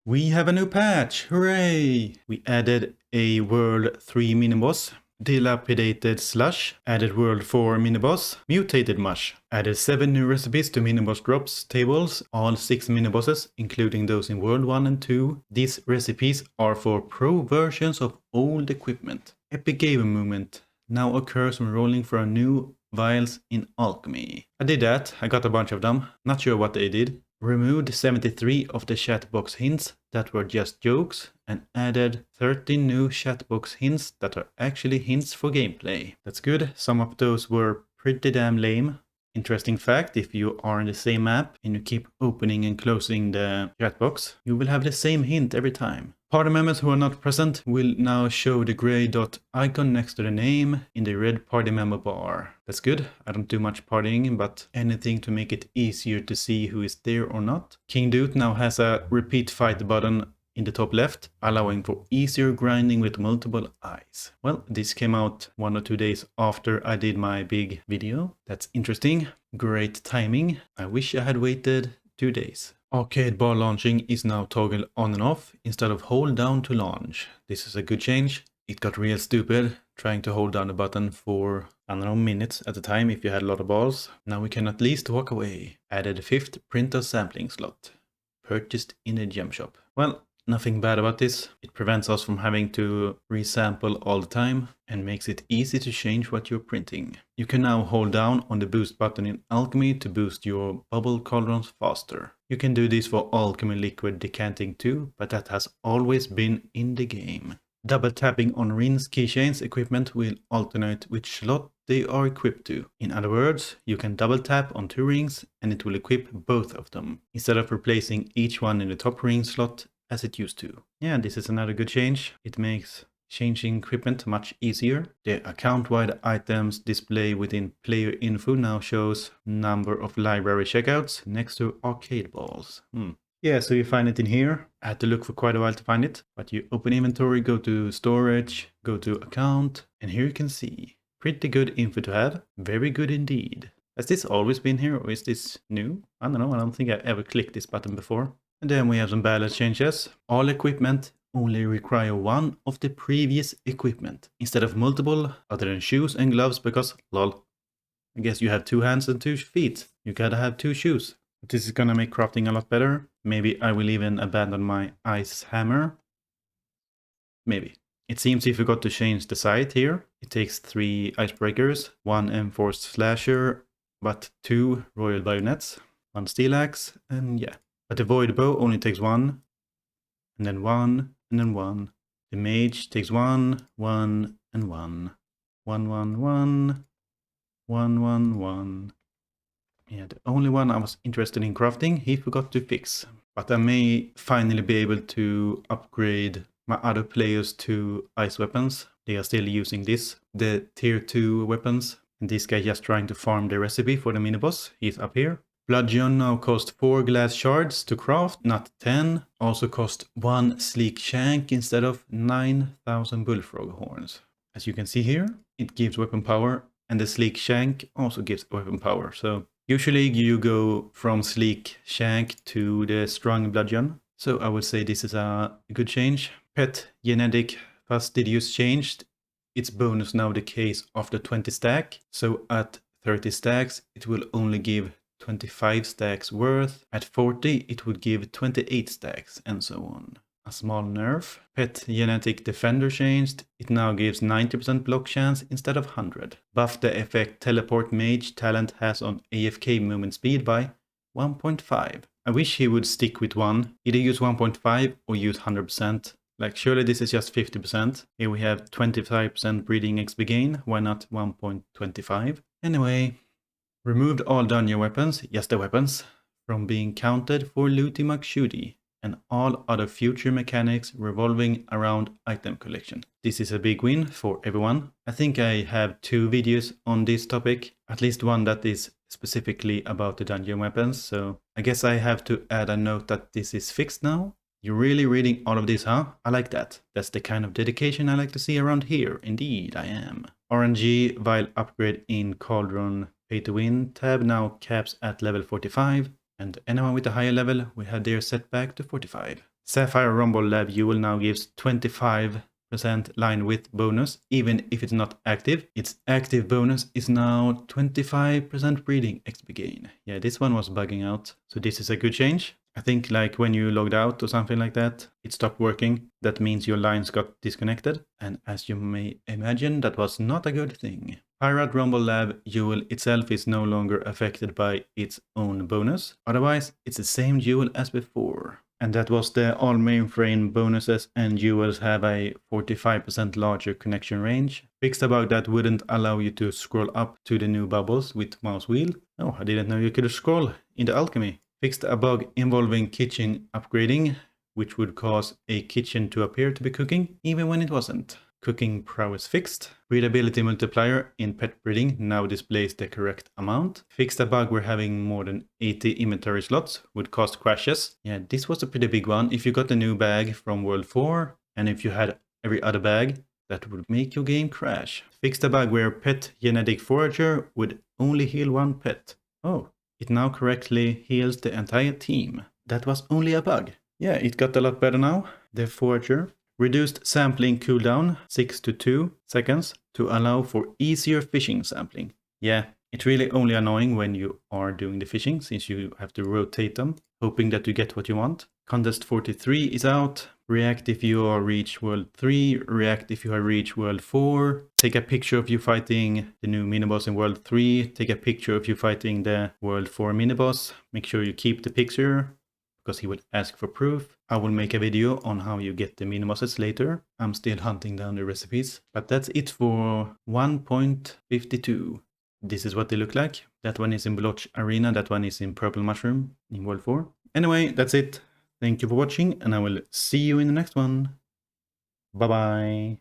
We have a new patch, hooray! We added a World 3 miniboss, Dilapidated Slush, added World 4 miniboss, Mutated Mush, added 7 new recipes to miniboss drops tables, all 6 minibosses, including those in World 1 and 2. These recipes are for pro versions of old equipment. Epic game movement now occurs when rolling for a new Vials in Alchemy. I did that, I got a bunch of them, not sure what they did. Removed 73 of the chatbox hints that were just jokes and added 13 new chatbox hints that are actually hints for gameplay. That's good, some of those were pretty damn lame. Interesting fact, if you are in the same map and you keep opening and closing the chatbox, you will have the same hint every time. Party members who are not present will now show the grey dot icon next to the name in the red party member bar. That's good, I don't do much partying, but anything to make it easier to see who is there or not. King Doot now has a repeat fight button in the top left, allowing for easier grinding with multiple eyes. Well, this came out 1 or 2 days after I did my big video. That's interesting. Great timing. I wish I had waited 2 days. Arcade bar launching is now toggle on and off instead of hold down to launch. This is a good change. It got real stupid trying to hold down the button for, I don't know, minutes at a time if you had a lot of balls. Now we can at least walk away. Added a 5th printer sampling slot. Purchased in a gem shop. Well, nothing bad about this. It prevents us from having to resample all the time and makes it easy to change what you're printing. You can now hold down on the boost button in Alchemy to boost your Bubble Cauldrons faster. You can do this for Alchemy Liquid Decanting too, but that has always been in the game. Double tapping on Rin's keychains equipment will alternate which slot they are equipped to. In other words, you can double tap on 2 rings and it will equip both of them, instead of replacing each one in the top ring slot as it used to. Yeah, this is another good change. It makes changing equipment much easier. The account-wide items display within player info now shows number of library checkouts next to arcade balls. Yeah, so you find it in here. I had to look for quite a while to find it, but you open inventory, go to storage, go to account, and here you can see. Pretty good info to have. Very good indeed. Has this always been here or is this new? I don't know, I don't think I ever clicked this button before. And then we have some balance changes. All equipment only require one of the previous equipment instead of multiple, other than shoes and gloves, because lol, I guess you have 2 hands and 2 feet. You gotta have 2 shoes. But this is gonna make crafting a lot better. Maybe I will even abandon my ice hammer. Maybe. It seems he forgot to change the sight here. It takes 3 icebreakers, 1 enforced slasher, but 2 royal bayonets, 1 steel axe, and yeah. But the void bow only takes 1, and then 1, and then 1. The mage takes 1, 1, and 1. 1, 1, 1, 1, 1, 1. Yeah, the only one I was interested in crafting, he forgot to fix. But I may finally be able to upgrade my other players to ice weapons. They are still using this, the tier 2 weapons. And this guy just trying to farm the recipe for the miniboss. He's up here. Bludgeon now cost 4 glass shards to craft, not 10. Also cost 1 sleek shank instead of 9,000 bullfrog horns. As you can see here, it gives weapon power, and the sleek shank also gives weapon power. So usually you go from sleek shank to the strong bludgeon. So I would say this is a good change. Pet genetic fastidious changed. Its bonus now decays after 20 stack. So at 30 stacks, it will only give 25 stacks worth. At 40 it would give 28 stacks, and so on. A small nerf. Pet genetic defender changed. It now gives 90% block chance instead of 100. Buff the effect teleport mage talent has on AFK movement speed by 1.5. I wish he would stick with 1. Either use 1.5 or use 100%. Like, surely this is just 50%. Here we have 25% breeding XP gain. Why not 1.25? Anyway. Removed all dungeon weapons, yes the weapons, from being counted for looty McShooty, and all other future mechanics revolving around item collection. This is a big win for everyone. I think I have 2 videos on this topic, at least one that is specifically about the dungeon weapons, so I guess I have to add a note that this is fixed now. You're really reading all of this, huh? I like that. That's the kind of dedication I like to see around here. Indeed, I am. RNG Vial upgrade in Cauldron Pay to Win tab now caps at level 45, and anyone with a higher level will have their set back to 45. Sapphire Rumble Lab, you will now gives 25% line width bonus, even if it's not active. Its active bonus is now 25% breeding XP gain. Yeah, this one was bugging out, so this is a good change. I think like when you logged out or something like that, it stopped working. That means your lines got disconnected, and as you may imagine, that was not a good thing. Pirate Rumble Lab jewel itself is no longer affected by its own bonus. Otherwise, it's the same jewel as before. And that was the all mainframe bonuses, and jewels have a 45% larger connection range. Fixed a bug that wouldn't allow you to scroll up to the new bubbles with mouse wheel. Oh, I didn't know you could scroll in the Alchemy. Fixed a bug involving kitchen upgrading, which would cause a kitchen to appear to be cooking, even when it wasn't. Cooking prowess fixed. Breedability multiplier in pet breeding now displays the correct amount. Fixed a bug where having more than 80 inventory slots would cause crashes. Yeah, this was a pretty big one. If you got a new bag from World 4, and if you had every other bag, that would make your game crash. Fixed a bug where pet genetic forager would only heal one pet. Oh, it now correctly heals the entire team. That was only a bug. Yeah, it got a lot better now. The forager. Reduced sampling cooldown 6 to 2 seconds to allow for easier fishing sampling. Yeah, it's really only annoying when you are doing the fishing, since you have to rotate them, hoping that you get what you want. Contest 43 is out. React if you are reach World 3, react if you are reach World 4. Take a picture of you fighting the new miniboss in World 3. Take a picture of you fighting the World 4 miniboss. Make sure you keep the picture, because he would ask for proof. I will make a video on how you get the minibosses later. I'm still hunting down the recipes. But that's it for 1.52. This is what they look like. That one is in Blotch Arena, that one is in Purple Mushroom in World 4. Anyway, that's it. Thank you for watching, and I will see you in the next one. Bye bye.